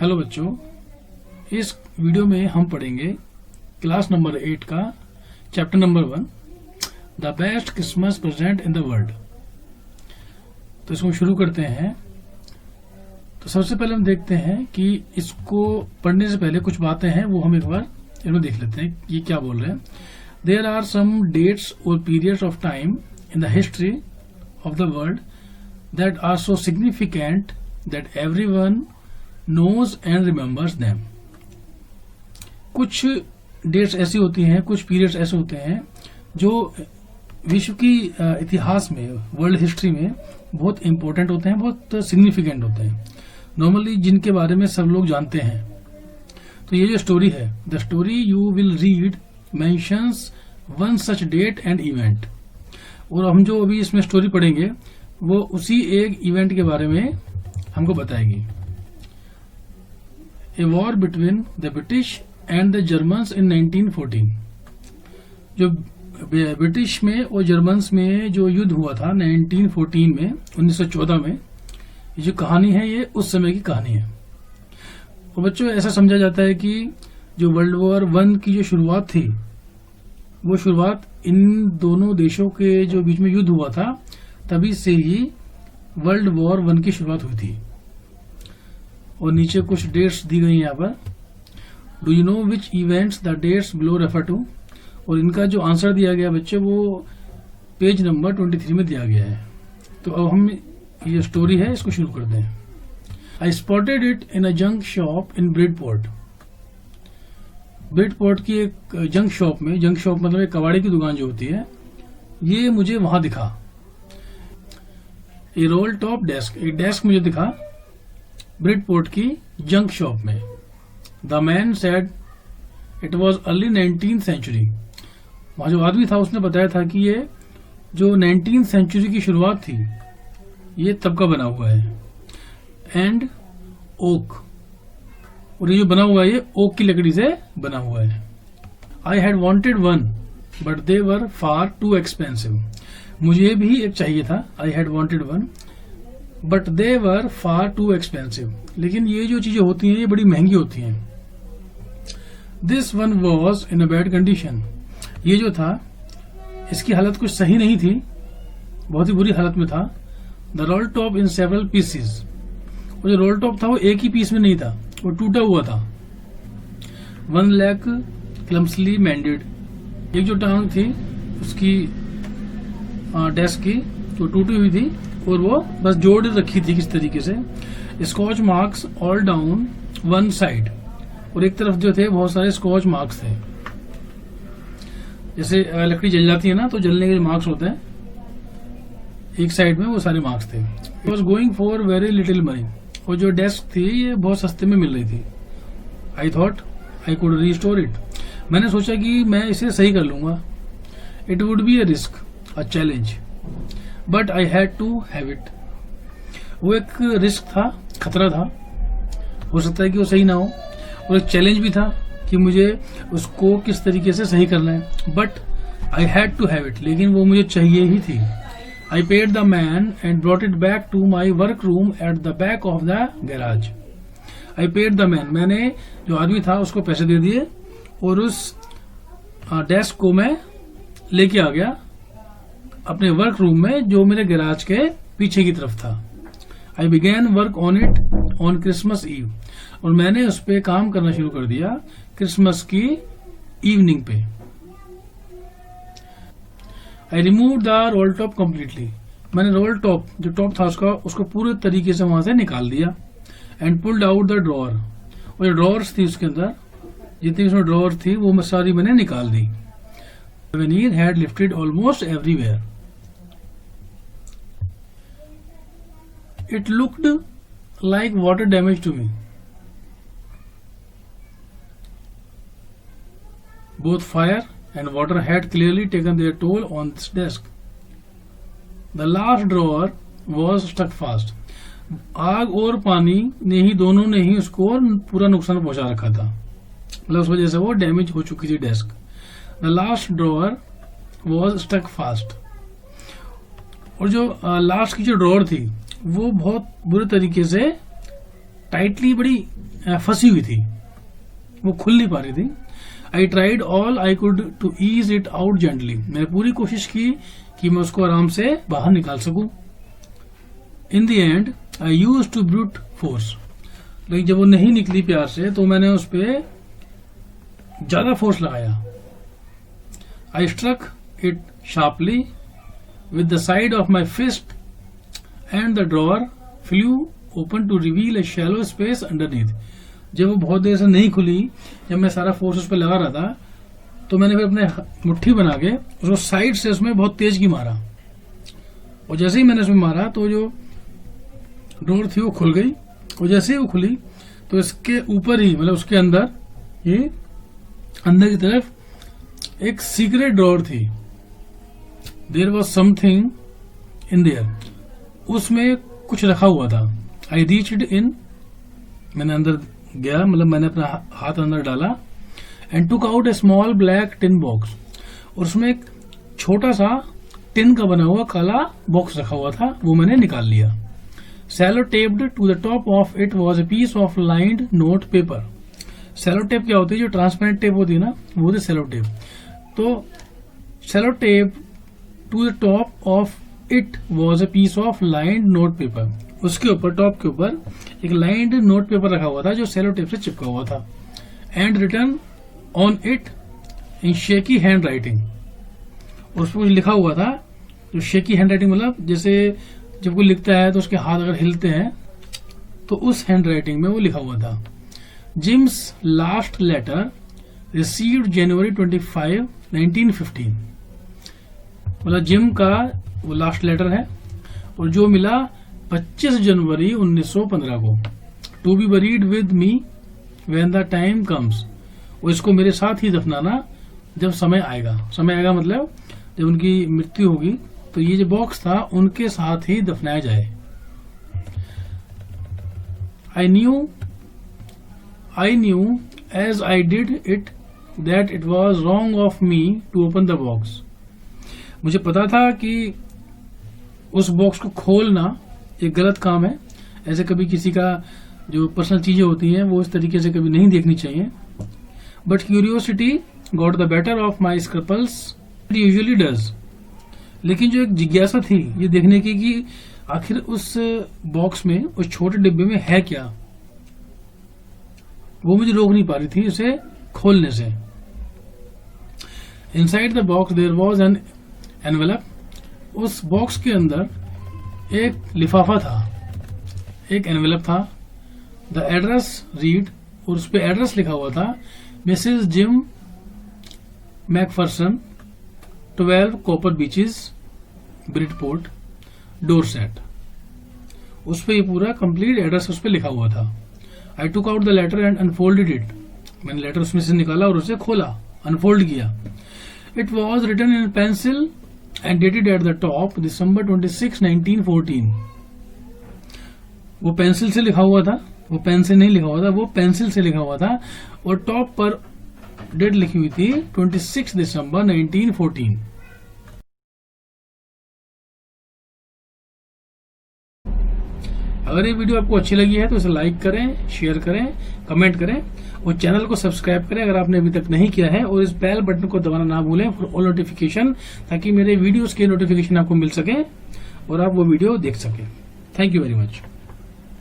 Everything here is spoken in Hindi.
हेलो बच्चों, इस वीडियो में हम पढ़ेंगे क्लास नंबर 8 का chapter number 1 the best Christmas present in the world. तो इसको शुरू करते हैं। तो सबसे पहले हम देखते हैं कि इसको पढ़ने से पहले कुछ बातें हैं वो हम एक बार इन्हें देख लेते हैं ये क्या बोल रहे हैं। देयर आर सम डेट्स और periods of time in the history of the world that are so significant that everyone knows and remembers them। कुछ डेट्स ऐसी होती हैं, कुछ पीरियड्स ऐसे होते हैं जो विश्व की इतिहास में, वर्ल्ड हिस्ट्री में बहुत इंपॉर्टेंट होते हैं, बहुत सिग्निफिकेंट होते हैं, नॉर्मली जिनके बारे में सब लोग जानते हैं। तो ये जो स्टोरी है, the story you will read mentions one such date and event. और हम जो अभी इसमें स्टोरी पढ़ेंगे वो उसी एक इवेंट के बारे में हमको बताएगी। A war between the British and the Germans in 1914। जो ब्रिटिश में और जर्मन्स में जो युद्ध हुआ था 1914 में, 1914 में, ये जो कहानी है ये उस समय की कहानी है। और बच्चों ऐसा समझा जाता है कि जो वर्ल्ड वॉर 1 की जो शुरुआत थी वो शुरुआत इन दोनों देशों के जो बीच में युद्ध हुआ था तभी से ही वर्ल्ड वॉर 1 की शुरुआत हुई थी। और नीचे कुछ डेट्स दी गई हैं यहाँ पर। Do you know which events the dates below refer to. और इनका जो आंसर दिया गया बच्चे वो पेज नंबर 23 में दिया गया है। तो अब हम ये स्टोरी है इसको शुरू करते हैं। आई spotted it in a junk shop in Bridport. Bridport की एक जंक शॉप में, जंक शॉप मतलब एक कबाड़ी की दुकान जो होती है, ये मुझे वहां दिखा। ए रोल टॉप डेस्क, एक डेस्क मुझे दिखा ब्रिडपोर्ट की जंक शॉप में। The man said it was early 19th century. वहां जो आदमी था उसने बताया था कि ये जो 19th सेंचुरी की शुरुआत थी ये तब का बना हुआ है। एंड ओक, और ये जो बना हुआ है ये ओक की लकड़ी से बना हुआ है। I had wanted one but they were far too expensive. मुझे भी एक चाहिए था, I had wanted one but they were far too expensive. लेकिन ये जो चीजें होती हैं ये बड़ी महंगी होती हैं। This one was in a bad condition. ये जो था इसकी हालत कुछ सही नहीं थी, बहुत ही बुरी हालत में था। The role top in several pieces. और जो रोल टॉप था वो एक ही पीस में नहीं था, वो टूटा हुआ था। One leg clumsily mended. एक जो टांग थी उसकी डेस्क की तो टूटी हुई थी और वो बस जोड़ रखी थी किस तरीके से। Scotch marks all down one side. और एक तरफ जो थे बहुत सारे स्कॉच मार्क्स थे। जैसे लकड़ी जल जाती है ना तो जलने के मार्क्स होते हैं, एक साइड में वो सारे मार्क्स थे। I was going for very little money. और जो डेस्क थी ये बहुत सस्ते में मिल रही थी। I thought I could restore it. मैंने सोचा कि मैं इसे सही कर लूंगा। It would be a risk, a challenge, but I had to have it. वो एक रिस्क था, खतरा था, हो सकता है कि वो सही ना हो, और एक चैलेंज भी था कि मुझे उसको किस तरीके से सही करना है। But I had to have it, लेकिन वो मुझे चाहिए ही थी। I paid the man and brought it back to my work room at the back of the garage. I paid the man, मैंने जो आदमी था उसको पैसे दे दिए और उस डेस्क को मैं लेके आ गया अपने वर्क रूम में जो मेरे गैराज के पीछे की तरफ था। I began work on it on Christmas Eve. और मैंने उस पर काम करना शुरू कर दिया क्रिसमस की इवनिंग पे। I remove the role top completely. मैंने रोल टॉप जो टॉप था उसको पूरे तरीके से वहां से निकाल दिया। And pulled out the drawer. और जो ड्रॉअर्स थी उसके अंदर जितनी उसमें ड्रॉअर थी वो सारी मैंने निकाल दी। Veneer had lifted almost everywhere. It looked like water damage to me. Both fire and water had clearly taken their toll on this desk. The last drawer was stuck fast. आग और पानी ने ही, दोनों ने ही उसको पूरा नुकसान पहुंचा रखा था, मतलब उस वजह से वो डैमेज हो चुकी थी desk. The last drawer was stuck fast. और जो लास्ट की जो ड्रॉअर थी वो बहुत बुरे तरीके से टाइटली बड़ी फंसी हुई थी, वो खुल नहीं पा रही थी। I tried all I could to ease it out gently, मैंने पूरी कोशिश की कि मैं उसको आराम से बाहर निकाल सकूं। In the end I use to brute force, लेकिन जब वो नहीं निकली प्यार से तो मैंने उस पर ज्यादा फोर्स लगाया। I struck it sharply with the side of my fist and the drawer flew open to reveal a shallow space underneath। जब वो बहुत देर से नहीं खुली, जब मैं सारा फोर्स उस पर लगा रहा था, तो मैंने फिर अपने मुट्ठी बना के उसको साइड से उसमें बहुत तेज की मारा, और जैसे ही मैंने उसमें मारा तो जो डोर थी वो खुल गई, और जैसे ही वो खुली तो इसके ऊपर ही मतलब उसके अंदर ये अंदर की तरफ एक सीक्रेट ड्रॉर थी। There was something in there, उसमें कुछ रखा हुआ था। आई रीच्ड इन, मैंने अंदर गया, मतलब मैंने अपना हाथ अंदर डाला, and took out A small black tin box, और उसमें एक छोटा सा टिन का बना हुआ काला बॉक्स रखा हुआ था, वो मैंने निकाल लिया। Cello taped to the top of it was a piece of lined note paper. Cello tape क्या होती है, जो ट्रांसपेरेंट टेप होती है ना, वो होती है सेलो टेप। तो sellotape to the top of it was a piece of lined note paper, उसके ऊपर टॉप के ऊपर एक लाइंड नोट पेपर रखा हुआ था जो सेलो टेप से चिपका हुआ था। And return on it in shaky hand writing, उस पर लिखा हुआ था, जो शेकी हैंड राइटिंग मतलब जैसे जब कोई लिखता है तो उसके हाथ अगर हिलते हैं, तो उस हैंड राइटिंग में वो लिखा हुआ था, जिम्स लास्ट लेटर रिसीव्ड जनवरी 25, 1915। मतलब जिम का वो लास्ट लेटर है, और जो मिला 25 जनवरी 1915 को। To be buried with me when the time comes, वो इसको मेरे साथ ही दफनाना जब समय आएगा। समय आएगा मतलब जब उनकी मृत्यु होगी, तो ये जो बॉक्स था उनके साथ ही दफनाया जाए। I knew as I did it that it was wrong of me to open the box. मुझे पता था कि उस बॉक्स को खोलना एक गलत काम है, ऐसे कभी किसी का जो पर्सनल चीजें होती हैं वो इस तरीके से कभी नहीं देखनी चाहिए। But curiosity got the better of my scruples, it usually does. लेकिन जो एक जिज्ञासा थी ये देखने की कि आखिर उस बॉक्स में, उस छोटे डिब्बे में है क्या, वो मुझे रोक नहीं पा रही थी उसे खोलने से। Inside the box there was an envelope, उस बॉक्स के अंदर एक लिफाफा था, एक एनवेलप था। द एड्रेस रीड, और उस पर एड्रेस लिखा हुआ था, Mrs gym McPherson, 12 copper beaches, Bridport, Dorset. उस पर ये पूरा कंप्लीट एड्रेस उस पर लिखा हुआ था। I took out the letter and unfolded it, मैंने लेटर उसमें से निकाला और उसे खोला, अनफोल्ड किया। It was written in pencil and dated at the top December 26, 1914। वो पेंसिल से लिखा हुआ था, वो पेन से नहीं लिखा हुआ था, वो पेंसिल से लिखा हुआ था, और टॉप पर डेट लिखी हुई थी 26 दिसंबर 1914। अगर ये वीडियो आपको अच्छी लगी है तो इसे लाइक करें, शेयर करें, कमेंट करें, और चैनल को सब्सक्राइब करें अगर आपने अभी तक नहीं किया है, और इस बेल बटन को दबाना ना भूलें फॉर ऑल नोटिफिकेशन, ताकि मेरे वीडियोस के नोटिफिकेशन आपको मिल सके और आप वो वीडियो देख सकें। Thank you very much.